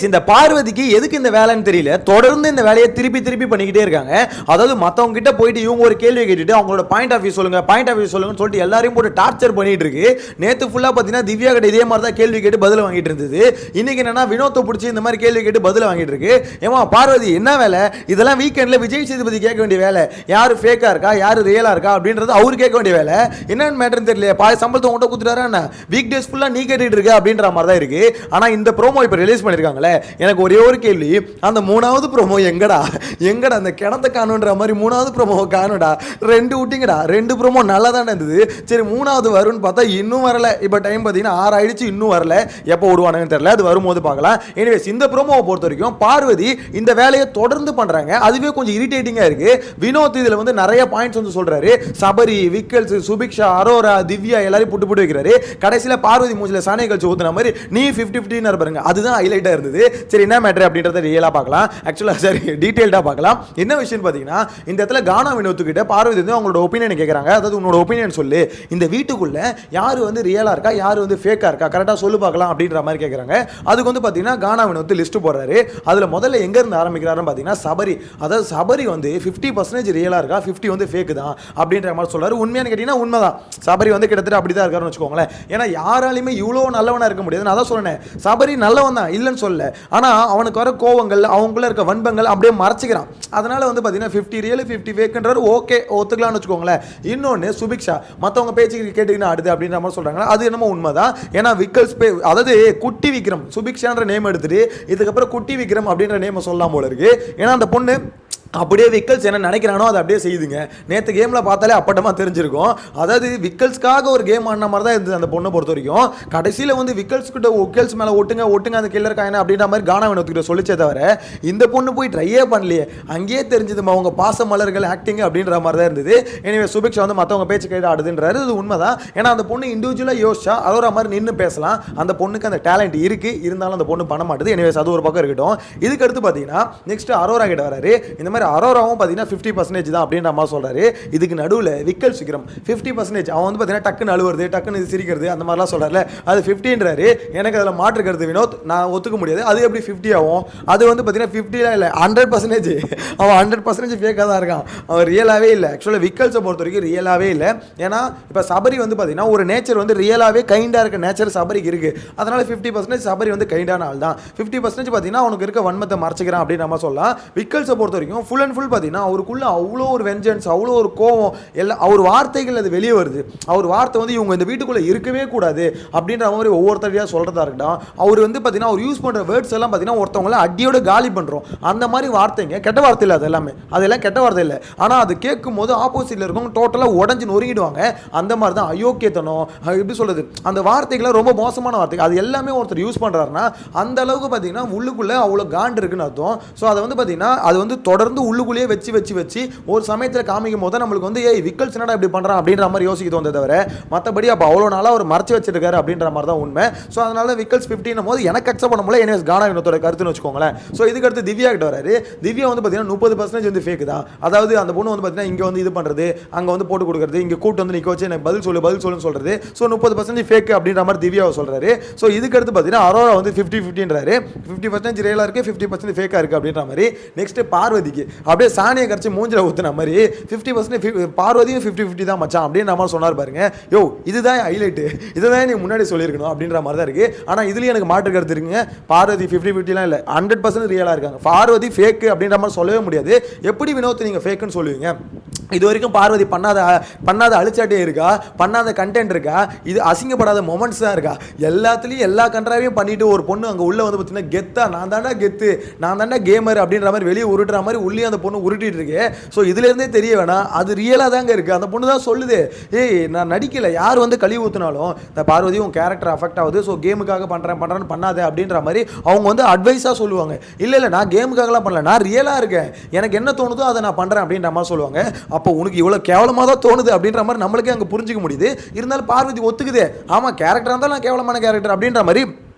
இந்த பார்வதிக்கு எதுக்கு இந்த வேலைன்னு தெரியல, தொடர்ந்து இந்த வேலையை திருப்பி திருப்பி பண்ணிக்கிட்டே இருக்காங்க. அதாவது மற்றவங்க கிட்ட போயிட்டு இவங்க ஒரு கேள்வி கேட்டுட்டு அவங்களோட பாயிண்ட் ஆஃப் வியூ சொல்லுங்க, பாயிண்ட் ஆஃப் வியூ சொல்லுங்கன்னு சொல்லிட்டு எல்லாரையும் போட்டு டார்ச்சர் பண்ணிட்டு இருக்கு. நேற்று ஃபுல்லாக பார்த்தீங்கன்னா திவ்யா கிட்ட இதே மாதிரி தான் கேள்வி கேட்டு பதில் வாங்கிட்டு இருந்தது. இன்னைக்கு என்னன்னா வினோத்தை பிடிச்சி இந்த மாதிரி கேள்வி கேட்டு பதில் வாங்கிட்டு இருக்கு. ஏமா பார்வதி என்ன வேலை இதெல்லாம்? வீக்கெண்டில் விஜய் சேதுபதி கேட்க வேண்டிய வேலை, யாரு ஃபேக்கா இருக்கா யாரு ரியலா இருக்கா அப்படின்றது அவரு கேட்க வேண்டிய வேலை. என்னன்னு மேட்டர்னு தெரியல, பாதி சம்பளத்தை உங்கள்கிட்ட கொடுத்துட்டாரா? வீக் டேஸ் ஃபுல்லாக நீ கேட்டுட்டு இருக்க அப்படின்ற மாதிரி தான் இருக்கு. ஆனால் இந்த ப்ரோமோ இப்போ ரிலீஸ் பண்ணியிருக்காங்க. எனக்கு ஒரே ஒரு கேள்வி, அந்த மூணாவது ப்ரோமோ எங்கடா அந்த கிணத்தை காணுன்ற மாதிரி மூணாவது ப்ரோமோ காணுடா. ரெண்டு விட்டிங்கடா, ரெண்டு ப்ரோமோ நல்லா தானே இருந்தது. சரி மூணாவது வரும்னு பார்த்தா இன்னும் வரல. இப்போ டைம் பார்த்தீங்கன்னா 6 ஆயிடுச்சு, இன்னும் வரல. எப்போ விடுவானுன்னு தெரியல, அது வரும்போது பார்க்கலாம். எனிவேஸ் இந்த ப்ரோமோவை பொறுத்த வரைக்கும் பார்வதி இந்த வேலையை தொடர்ந்து பண்றாங்க. அதுவே கொஞ்சம் இரிட்டேட்டிங்கா இருக்கு. வினோத் இதுல வந்து நிறைய பாயிண்ட்ஸ் வந்து சொல்றாரு. சபரி, விக்கல்ஸ், சுபிக்ஷா, அரோரா, திவ்யா எல்லாரையும் புட்டு வைக்கிறாரு. கடைசியில் பார்வதி மூஞ்சில சாணை கழிச்சு ஊத்துன மாதிரி நீ 50-50 பாருங்க. அதுதான் ஹைலைட்டா இருந்தது. சரி என்ன மேட்டர் அப்படின்றத ரியலா பார்க்கலாம். ஆக்சுவலா சரி டீடைல்டா பார்க்கலாம். என்ன விஷயம் பார்த்தீங்கன்னா, இந்த இடத்துல கானா வினோத்துக்கிட்ட பார்வதி வந்து அவங்களோட ஒப்பீனியன் கேட்குறாங்க. அதாவது உன்னோட ஒப்பீனியன் சொல்லு, இந்த வீட்டுக்குள்ள யாரு வந்து ரியலா இருக்கா யாரு வந்து ஃபேக்கா இருக்கா கரெக்டாக சொல்லு பார்க்கலாம் அப்படின்ற மாதிரி கேட்குறாங்க. அதுக்கு வந்து பார்த்தீங்கன்னா கானா வினோத் லிஸ்ட் போடுறாரு. அதில் முதல்ல எங்க இருந்து ஆரம்பிக்கிறாருன்னு பார்த்தீங்கன்னா சபரி. அதாவது சபரி வந்து 50% ரியலா இருக்கா, 50 வந்து ஃபேக்கு தான் அப்படின்ற மாதிரி சொல்றாரு. உண்மையான கேட்டீங்கன்னா உண்மைதான். சபரி வந்து கிட்டத்தட்ட அப்படி தான் இருக்காருன்னு வச்சுக்கோங்களேன். ஏன்னா யாராலையுமே இவ்வளோ நல்லவனா இருக்க முடியாது. நான் தான் சொன்னேன், சபரி நல்லவன் தான் இல்லைன்னு சொல்ல, ஆனால் அவனுக்கு வர கோவங்கள் அவங்களுக்குள்ள இருக்க வன்பங்கள் அப்படியே மறைச்சிக்கிறான். அதனால வந்து பார்த்தீங்கன்னா 50 ரியல் 50 ஃபேக்குன்றாரு. ஓகே ஒத்துக்கலாம்னு வச்சுக்கோங்களேன். இன்னொன்று சுபிக்ஷா மற்றவங்க பேச்சு கேட்டுக்கிட்டு அடுத்து அப்படின்ற மாதிரி சொல்கிறாங்க. அது என்னமோ உண்மைதான். ஏன்னா விக்கல்ஸ் அதாவது குட்டி விக்ரம் சுபிக்ஷான்ற நேம் எடுத்துட்டு இதுக்கப்புறம் குட்டி விக்ரம் அப்படின்ற நேம் சொல்லலாம் போல இருக்கு. ஏன்னா அந்த பொண்ணு அப்படியே விக்கல்ஸ் என்ன நினைக்கிறானோ அதை அப்படியே செய்யுதுங்க. நேற்று கேமில் பார்த்தாலே அப்பட்டமாக தெரிஞ்சிருக்கும். அதாவது விக்கல்ஸ்க்காக ஒரு கேம் ஆடின மாதிரி தான் இருந்தது அந்த பொண்ணை பொறுத்த வரைக்கும். கடைசியில் வந்து விக்கல்ஸ் கிட்ட விக்கல்ஸ் மேலே ஒட்டுங்க அந்த கில்லர் காயினா அப்படின்ற மாதிரி கானா வினோத்துக்கிட்ட சொல்லிச்சே தவிர இந்த பொண்ணு போய் ட்ரையே பண்ணலையே. அங்கேயே தெரிஞ்சதுமா அவங்க பாச மலர்கள் ஆக்டிங் அப்படின்ற மாதிரி தான் இருந்தது. எனவே சுபிக்ஷா வந்து மற்றவங்க பேச்சு கேட்டு ஆடுதுன்றாரு. அது உண்மைதான். ஏன்னா அந்த பொண்ணு இண்டிவிஜுவலாக யோசிச்சா அதோட மாதிரி நின்று பேசலாம். அந்த பொண்ணுக்கு அந்த டேலண்ட் இருக்கு, இருந்தாலும் அந்த பொண்ணு பண்ண மாட்டுது. எனவே அது ஒரு பக்கம் இருக்கட்டும். இதுக்கு அடுத்து பார்த்தீங்கன்னா நெக்ஸ்ட் அரோரா கிட்ட வராரு. இந்த மாதிரி அரோராவும் பார்த்தீங்கன்னா 50% தான் அப்படின்ற மாதிரி சொல்றாரு. இதுக்கு நடுவில் விக்கல் விக்ரம் 50% அவன் வந்து பார்த்தீங்கன்னா டக்குன்னு அழுவுறது டக்குன்னு சிரிக்கிறது அந்த மாதிரிலாம் சொல்றாரு. அது 50ன்றாரு. எனக்கு அதில் மாற்றுக்கிறது வினோத், நான் ஒத்துக்க முடியாது. அது எப்படி 50 ஆகும்? அது வந்து பார்த்தீங்கன்னா 50 இல்லை 100%. அவன் 100% ஃபேக்காக தான் இருக்கான். அவன் ரியலாகவே இல்லை. ஆக்சுவலாக விக்கல்ஸை பொறுத்த வரைக்கும் ரியலாகவே இல்லை. ஏன்னா இப்போ சபரி வந்து பார்த்தீங்கன்னா ஒரு நேச்சர் வந்து ரியலாகவே கைண்டாக இருக்க நேச்சர் சபரிக்கு இருக்கு. அதனால 50% சபரி வந்து கைண்டான ஆள் தான். 50% பார்த்தீங்கன்னா அவனுக்கு இருக்க வன்மத்தை மறைச்சிக்கிறான் அப்படின்னு நம்ம சொல்லலாம். விக்கல்ஸை பொறுத்த வரைக்கும் ஃபுல் அண்ட் ஃபுல் பார்த்தீங்கன்னா அவருக்குள்ள அவ்வளோ ஒரு வெஞ்சன்ஸ், அவ்வளோ ஒரு கோவம், எல்லாம் அவர் வார்த்தைகள் அது வெளியே வருது. அவர் வார்த்தை வந்து இவங்க இந்த வீட்டுக்குள்ளே இருக்கவே கூடாது அப்படின்ற மாதிரி ஒவ்வொருத்தரையாக சொல்கிறதா இருக்கட்டும். அவர் வந்து பார்த்தீங்கன்னா அவர் யூஸ் பண்ணுற வேர்ட்ஸ் எல்லாம் பார்த்தீங்கன்னா ஒருத்தவங்கள அடியோட காலி பண்ணுறோம் அந்த மாதிரி வார்த்தைங்க. கெட்ட வார்த்தை இல்லை, அது எல்லாமே அதெல்லாம் கெட்ட வார்த்தை இல்லை. ஆனால் அது கேட்கும் போது ஆப்போசிட்டில் இருக்கவங்க டோட்டலாக உடஞ்சி நொறுங்கிடுவாங்க. அந்த மாதிரி தான் அயோக்கியத்தனம் எப்படி சொல்கிறது, அந்த வார்த்தைகளை ரொம்ப மோசமான வார்த்தைகள் அது எல்லாமே ஒருத்தர் யூஸ் பண்ணுறாருன்னா அந்த அளவுக்கு பார்த்தீங்கன்னா உள்ளுக்குள்ளே அவ்வளோ காண்டு இருக்குன்னு அர்த்தம். ஸோ அதை வந்து பார்த்தீங்கன்னா அது வந்து தொடர்ந்து உள்ளுக்குள்ளேயே வச்சு ஒரு சமயத்தில் காமிக்கும் போது நம்மளுக்கு வந்து விக்கல்ஸ் என்னடா இப்படி பண்ணுறான் அப்படின்ற மாதிரி யோசிக்க தோணுதே தவிர மற்றபடி அப்போ அவ்வளோ நாளாக அவர் மறைச்சு வச்சிருக்காரு அப்படின்ற மாதிரி தான் உண்மை. ஸோ அதனால விக்கல்ஸ் 50 போது எனக்கு அக்செப்ட் பண்ண முடியல. எனவே கானா வினோத்தோட கருத்துன்னு வச்சுக்கோங்களேன். ஸோ இதுக்கு அடுத்து திவ்யா கிட்ட வராரு. திவ்யா வந்து பார்த்தீங்கன்னா 30% வந்து ஃபேக் தான். அதாவது அந்த பொண்ணு வந்து பார்த்தீங்கன்னா இங்கே வந்து இது பண்ணுறது, அங்கே வந்து போட்டு கொடுக்குறது, இங்கே கூட்டு வந்து நிற்க வச்சு எனக்கு பதில் சொல்லுன்னு சொல்கிறது. ஸோ 30% ஃபேக் அப்படின்ற மாதிரி திவ்யாவை சொல்கிறாரு. ஸோ இதுக்கு அடுத்து பார்த்தீங்கன்னா அரோரா வந்து 50-50ன்றாரு. 50% ரியலாக இருக்குது, 50% ஃபேக்காக இருக்குது அப்படின்ற மாதிரி. நெக்ஸ்ட் பார்வதிக்கு அப்படியே சாணியை கரைச்சி மூஞ்சில ஊத்துன மாதிரி 50% பார்வதியும் 50-50 தான் மச்சான் அப்படின்னு நம்ம சொன்னார் பாருங்க. யோ இதுதான் ஹைலைட்டு, இதுதான் நீ முன்னாடி சொல்லியிருக்கணும் அப்படின்ற மாதிரி தான் இருக்கு. ஆனால் இதுலயும் எனக்கு மாற்று கருத்து இருக்குங்க. பார்வதி 50-50லாம் இல்லை, 100% ரியலாக இருக்காங்க. பார்வதி ஃபேக்கு அப்படின்ற மாதிரி சொல்லவே முடியாது. எப்படி வினோத் நீங்கள் ஃபேக்குன்னு சொல்லுவீங்க? இது வரைக்கும் பார்வதி பண்ணாத அழிச்சாட்டே இருக்கா, பண்ணாத கண்டென்ட் இருக்கா, இது அசிங்கப்படாத மொமெண்ட்ஸ் தான் இருக்கா? எல்லாத்துலேயும் எல்லா கண்ட்ராவையும் பண்ணிட்டு ஒரு பொண்ணு அங்கே உள்ள வந்து பார்த்தீங்கன்னா கெத்தா நான் தாண்டா கெத்து, நான் தாண்டா கேமர் அப்படின்ற மாதிரி வெளியே உருட்டுற மாதிரி உள்ளே அந்த பொண்ணு உருட்டிட்டு இருக்கு. ஸோ இதுலேருந்தே தெரிய வேணாம் அது ரியலாக தாங்க இருக்குது. அந்த பொண்ணு தான் சொல்லுது, ஏய் நான் நடிக்கலை, யார் வந்து கழுவி ஊற்றினாலும் இந்த பார்வதி உன் கேரக்டர் அஃபெக்ட் ஆகுது, ஸோ கேமுக்காக பண்ணுறேன்னு பண்ணாத அப்படின்ற மாதிரி அவங்க வந்து அட்வைஸாக சொல்லுவாங்க. இல்லை நான் கேமுக்காகலாம் பண்ணல, நான் ரியலாக இருக்கேன், எனக்கு என்ன தோணுதோ அதை நான் பண்ணுறேன் அப்படின்ற மாதிரி சொல்லுவாங்க. அப்போ உனக்கு இவ்வளோ கேவலமாக தான் தோணுது அப்படின்ற மாதிரி நம்மளுக்கே அங்கே புரிஞ்சிக்க முடியுது. இருந்தாலும் பார்வதி ஒத்துக்குது, ஆமாம் கேரக்டராக இருந்தாலும் நான் கேவலமான கேரக்டர் அப்படின்ற மாதிரி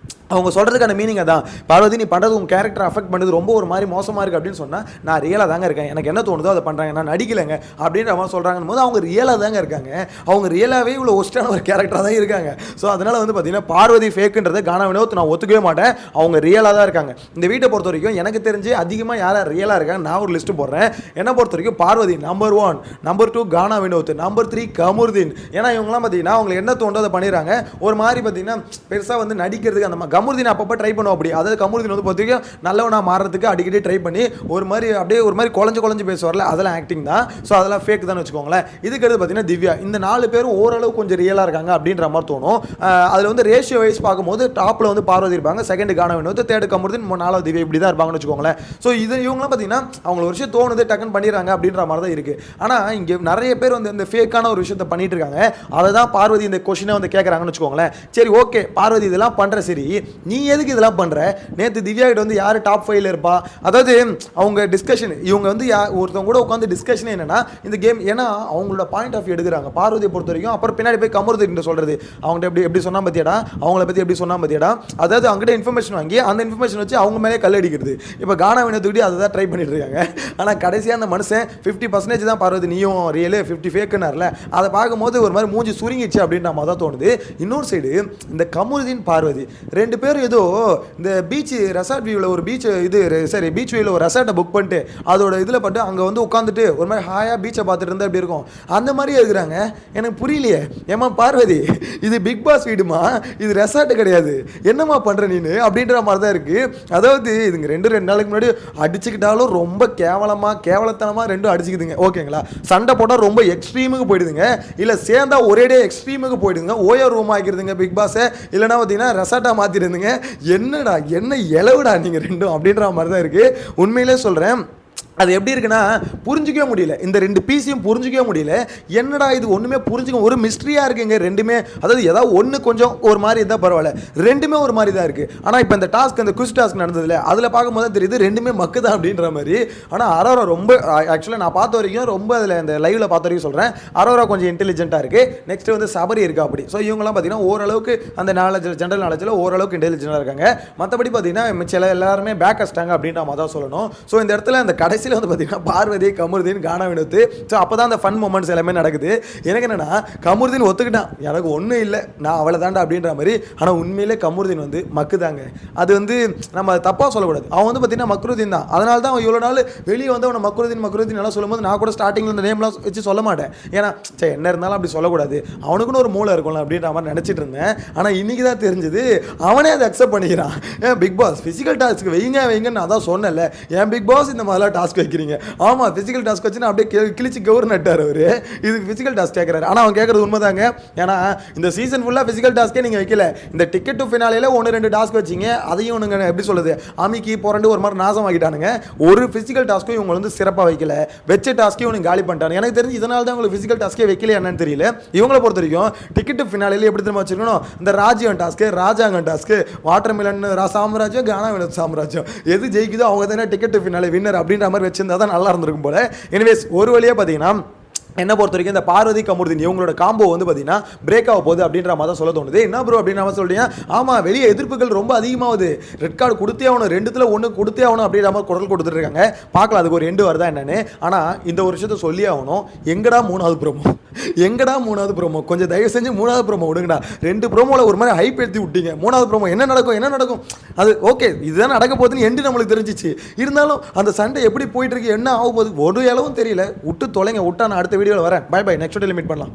அவங்க சொல்கிறதுக்கான மீனிங் அதான். பார்வதி நீ பண்ணுறது உங்கள் கேரக்டர் அஃபெக்ட் பண்ணுறது ரொம்ப ஒரு மாதிரி மோசமாக இருக்குது அப்படின்னு சொன்னால் நான் ரியலாக தாங்க இருக்கேன், எனக்கு என்ன தோணுதோ அதை பண்ணுறாங்க, நான் நடிக்கலைங்க அப்படின்ற மாதிரி சொல்கிறாங்கன்னு போது அவங்க ரியலாக தாங்க இருக்காங்க. அவங்க ரியலாகவே இவ்வளோ ஒஸ்ட்டான ஒரு கேரக்டராக தான் இருக்காங்க. ஸோ அதனால் வந்து பார்த்தீங்கன்னா பார்வதி ஃபேக்குன்றதை கானா வினோத் நான் ஒத்துக்கவே மாட்டேன். அவங்க ரியலாக தான் இருக்காங்க. இந்த வீட்டை பொறுத்த வரைக்கும் எனக்கு தெரிஞ்சு அதிகமாக யாராக ரியலாக இருக்காங்க நான் ஒரு லிஸ்ட்டு போடுறேன். என்னை பொறுத்த வரைக்கும் பார்வதி நம்பர் 1, நம்பர் 2 கானா வினோத், நம்பர் 3 கமருதீன். ஏன்னா இவங்கலாம் பார்த்தீங்கன்னா அவங்களுக்கு என்ன தோணுதோ அதை பண்ணிடுறாங்க. ஒரு மாதிரி பார்த்தீங்கன்னா பெருசாக வந்து நடிக்கிறதுக்கு அந்த கமருதீன் அப்பப்போ ட்ரை பண்ணுவோம். அப்படி அதாவது கமருதீன் வந்து பார்த்தீங்கன்னா நல்லவனா மாறுறதுக்கு அடிக்கடி ட்ரை பண்ணி ஒரு மாதிரி அப்படியே ஒரு மாதிரி குழஞ்சு பேசுவார்ல, அதெல்லாம் ஆக்டிங் தான். ஸோ அதெல்லாம் ஃபேக் தான் வச்சுக்கோங்களேன். இதுக்கு அடுத்து பார்த்தீங்கன்னா திவ்யா. இந்த 4 பேரும் ஓரளவு கொஞ்சம் ரியலாக இருக்காங்க அப்படின்ற மாதிரி தோணும். அதில் வந்து ரேஷியோ வைஸ் பார்க்கும்போது டாப்பில் வந்து பார்வதி இருப்பாங்க, செகண்ட் கானா வினோத், தேர்டு கமருதீன், 4வது திவ்யா, இப்படி தான் இருப்பாங்கன்னு வச்சுக்கோங்களேன். ஸோ இது இவங்களாம் பார்த்தீங்கன்னா அவங்க ஒரு விஷயம் தோணுது டக்குன்னு பண்ணிடுறாங்க அப்படின்ற மாதிரி தான் இருக்குது. ஆனால் இங்கே நிறைய பேர் வந்து இந்த ஃபேக்கான ஒரு விஷயத்தை பண்ணிட்டு இருக்காங்க. அதை தான் பார்வதி இந்த கொஸ்டினை வந்து கேட்குறாங்கன்னு வச்சுக்கோங்களேன். சரி ஓகே பார்வதி இதெல்லாம் பண்ணுற, சரி நீ எதுக்கு இதெல்லாம் பண்ணுற? நேற்று திவ்யா கிட்ட வந்து யார் டாப் 5ல இருப்பா? அதாவது அவங்க டிஸ்கஷன், இவங்க வந்து ஒருத்தவங்க கூட உட்காந்து டிஸ்கஷன் என்னன்னா இந்த கேம், ஏன்னா அவங்களோட பாயிண்ட் ஆஃப் வியூ எடுக்கிறாங்க பார்வதியை பொறுத்த வரைக்கும். அப்புறம் பின்னாடி போய் கமருதீன் சொல்றது அவங்ககிட்ட எப்படி சொன்னா பத்தியாடா, அவங்கள பற்றி எப்படி சொன்னா பத்தியாடா, அதாவது அவங்ககிட்ட இன்ஃபர்மேஷன் வாங்கி அந்த இன்ஃபர்மேஷன் வச்சு அவங்க மேலே கல் அடிக்கிறது. இப்போ கானா வினோத்துக்கிட்டே அதை தான் ட்ரை பண்ணிட்டு இருக்காங்க. ஆனால் கடைசியாக அந்த மனுஷன் 50% தான் பார்வதி நீயும் ரியல் 50 ஃபேக்குன்னார்ல, அதை பார்க்கும்போது ஒரு மாதிரி மூஞ்சி சுருங்கிச்சு அப்படின்னு நம்ம தான் தோணுது. இன்னொரு சைடு இந்த கமருதீன் பார்வதி 2 பேரும் ஏதோ இந்த பீச் ரெசார்ட் வியூவில் ஒரு பீச் இது சரி பீச் வியூவில் ஒரு ரெசார்ட்டை புக் பண்ணிட்டு அதோட இதில் பட்டு அங்கே வந்து உட்காந்துட்டு ஒரு மாதிரி ஹாயாக பீச்சை பார்த்துட்டு இருந்தால் எப்படி இருக்கும், அந்த மாதிரியே இருக்கிறாங்க. எனக்கு புரியலையே. ஏமா பார்வதி இது பிக் பாஸ் வீடுமா, இது ரெசார்ட்டு கிடையாது, என்னம்மா பண்ணுற நீனு அப்படின்ற மாதிரி தான் இருக்குது. அதாவது இதுங்க 2 நாளைக்கு முன்னாடி அடிச்சுக்கிட்டாலும் ரொம்ப கேவலத்தனமாக ரெண்டும் அடிச்சுக்குதுங்க. ஓகேங்களா, சண்டை போட்டால் ரொம்ப எக்ஸ்ட்ரீமுக்கு போயிடுதுங்க, இல்லை சேர்ந்தா ஒரேடே எக்ஸ்ட்ரீமுக்கு போயிடுதுங்க, ஓயோ ரூம் ஆக்கிடுதுங்க பிக் பாஸை, இல்லைனா பார்த்தீங்கன்னா ரெசார்ட்டாக மாற்றிடுதுங்க. என்னடா என்ன இலவுடா நீங்கள் ரெண்டும் அப்படின்ற மாதிரி தான் இருக்குது. உண்மையிலே சொல்கிறேன், அது எப்படி இருக்குன்னா புரிஞ்சிக்கவே முடியல. இந்த 2 பீஸையும் புரிஞ்சிக்கவே முடியல. என்னடா இது ஒன்றுமே புரிஞ்சுக்க ஒரு மிஸ்ட்ரியாக இருக்குங்க ரெண்டுமே. அதாவது ஏதாவது ஒன்று கொஞ்சம் ஒரு மாதிரி இருந்தால் பரவாயில்ல, ரெண்டுமே ஒரு மாதிரி தான் இருக்குது. ஆனால் இப்போ இந்த டாஸ்க், அந்த குவிஸ் டாஸ்க் நடந்ததில்ல, அதில் பார்க்கும்போது தான் தெரியுது ரெண்டுமே மக்கு தான் அப்படின்ற மாதிரி. ஆனால் அரோரா ரொம்ப ஆக்சுவலாக நான் பார்த்த வரைக்கும் ரொம்ப அதில் இந்த லைவில் பார்த்த வரைக்கும் சொல்கிறேன், அரோரா கொஞ்சம் இன்டெலிஜென்ட்டாக இருக்குது. நெக்ஸ்ட் வந்து சபரி இருக்கா அப்படி. ஸோ இவங்கெல்லாம் பார்த்தீங்கன்னா ஓரளவுக்கு அந்த நாலேஜில் ஜென்ரல் நாலேஜில் ஓரளவுக்கு இன்டெலிஜென்ட்டாக இருக்காங்க. மற்றபடி பார்த்தீங்கன்னா சில எல்லாருமே பேக் அஸ்ட்டாங்க அப்படின்ற மாதிரி தான் சொல்லணும். ஸோ இந்த இடத்துல அந்த கடைசியில் வந்து பார்த்தீங்கன்னா பார்வதி கமருதீன் கானா வினோத். ஸோ அப்போ தான் அந்த ஃபன் மொமெண்ட்ஸ் எல்லாமே நடக்குது. எனக்கு என்னன்னா கமருதீன் ஒத்துக்கிட்டான், எனக்கு ஒன்றும் இல்லை நான் அவளை தாண்டா அப்படின்ற மாதிரி. ஆனால் உண்மையிலே கமருதீன் வந்து மக்கு தாங்க. அது வந்து நம்ம தப்பாக சொல்லக்கூடாது. அவன் வந்து பார்த்தீங்கன்னா மக்ருதீன் தான். அதனால தான் அவன் இவ்வளோ நாள் வெளியே வந்து அவனை மக்ருதீன் எல்லாம் சொல்லும்போது நான் கூட ஸ்டார்டிங்கில் இந்த நேம்லாம் வச்சு சொல்ல மாட்டேன். ஏன்னா சரி என்ன இருந்தாலும் அப்படி சொல்லக்கூடாது, அவனுக்குன்னு ஒரு மூளை இருக்கும்ல அப்படின்ற மாதிரி நினச்சிட்டு இருந்தேன். ஆனால் இன்னைக்கு தான் தெரிஞ்சது அவனே அதை அக்செப்ட் பண்ணிக்கிறான். ஏன் பிக் பாஸ் ஃபிசிக்கல் டாஸ்க் வைங்கன்னு நான் தான் சொன்னேன்ல, ஏன் பிக் பாஸ் இந்த மாதிரிலாம் டாஸ்க் வைக்கிறீங்க? ஆமாம் ஃபிசிக்கல் டாஸ்க் வச்சு நான் அப்படியே கிழிச்சு கவர் நட்டார் அவர். இதுக்கு ஃபிசிக்கல் டாஸ்க் கேட்குறாரு. ஆனால் அவன் கேட்குறது உண்மைதாங்க. ஏன்னா இந்த சீசன் ஃபுல்லாக ஃபிசிக்கல் டாஸ்க்கே நீங்கள் வைக்கல. இந்த டிக்கெட் டு ஃபினாலில் 1-2 டாஸ்க் வச்சிங்க, அதையும் ஒன்றுங்க எப்படி சொல்லுது அமிக்கி போராண்டு ஒரு மாதிரி நாசம் ஆகிட்டானுங்க. ஒரு ஃபிசிக்கல் டாஸ்க்கும் இவங்க வந்து சிறப்பாக வைக்கல, வச்ச டாஸ்க்கையும் இவங்க காலி பண்ணிட்டாங்க. எனக்கு தெரிஞ்சு இதனால தான் உங்களுக்கு ஃபிசிக்கல் டாஸ்க்கே வைக்கல என்னன்னு தெரியல. இவங்களை பொறுத்த வரைக்கும் டிக்கெட் டு ஃபினாலில் எப்படி தெரியுமா வச்சிருக்கணும், இந்த ராஜ்யம் டாஸ்க்கு, ராஜாங்கம் டாஸ்க்கு, வாட்டர் மிலன் சாம்ராஜ்யம், கானா வினோத் சாம்ராஜ்யம், எது ஜெயிக்குதோ அவங்க தானே டிக்கெட் டு ஃபினாலே வின்னர் அப்படின்ற மாதிரி வச்சிருந்தா தான் நல்லா இருந்திருக்கும் போல. எனிவேஸ் ஒரு வழியாக பார்த்தீங்கன்னா என்ன பொறுத்த வரைக்கும் இந்த பார்வதி கமருதீன் இவங்களோட காம்போ வந்து பார்த்தீங்கன்னா பிரேக் ஆக போகுது அப்படின்ற மாதிரி தான் சொல்ல தோணுது. என்ன ப்ரோ அப்படின்னு நம்ம சொல்றீங்க, ஆமாம் வெளியே எதிர்ப்புகள் ரொம்ப அதிகமாகுது, ரெட் கார்டு கொடுத்தே ஆகணும், 2த்துல 1 கொடுத்தே ஆகணும் அப்படின்ற மாதிரி குரல் கொடுத்துட்டு இருக்காங்க. பார்க்கலாம் அதுக்கு ஒரு எண்டு வருதா என்னன்னு. ஆனால் இந்த ஒரு விஷயத்த சொல்லி ஆகணும், எங்கடா 3வது ப்ரோமோ கொஞ்சம் தயவு செஞ்சு 3வது ப்ரோமோ விடுங்கடா. 2 ப்ரோமோவில் ஒரு மாதிரி ஹைப் ஏற்றி விட்டீங்க. 3வது ப்ரோமோ என்ன நடக்கும் அது ஓகே, இதுதான் நடக்க போகுதுன்னு எண்டு நம்மளுக்கு தெரிஞ்சிச்சு. இருந்தாலும் அந்த சண்டை எப்படி போயிட்டு இருக்கு, என்ன ஆக போகுது ஒரு அளவும் தெரியல. விட்டு தொலைங்க, விட்டா நான் அடுத்த வீடியோவில் வரேன். பை நெக்ஸ்ட் வீடியோவில் மீட் பண்ணலாம்.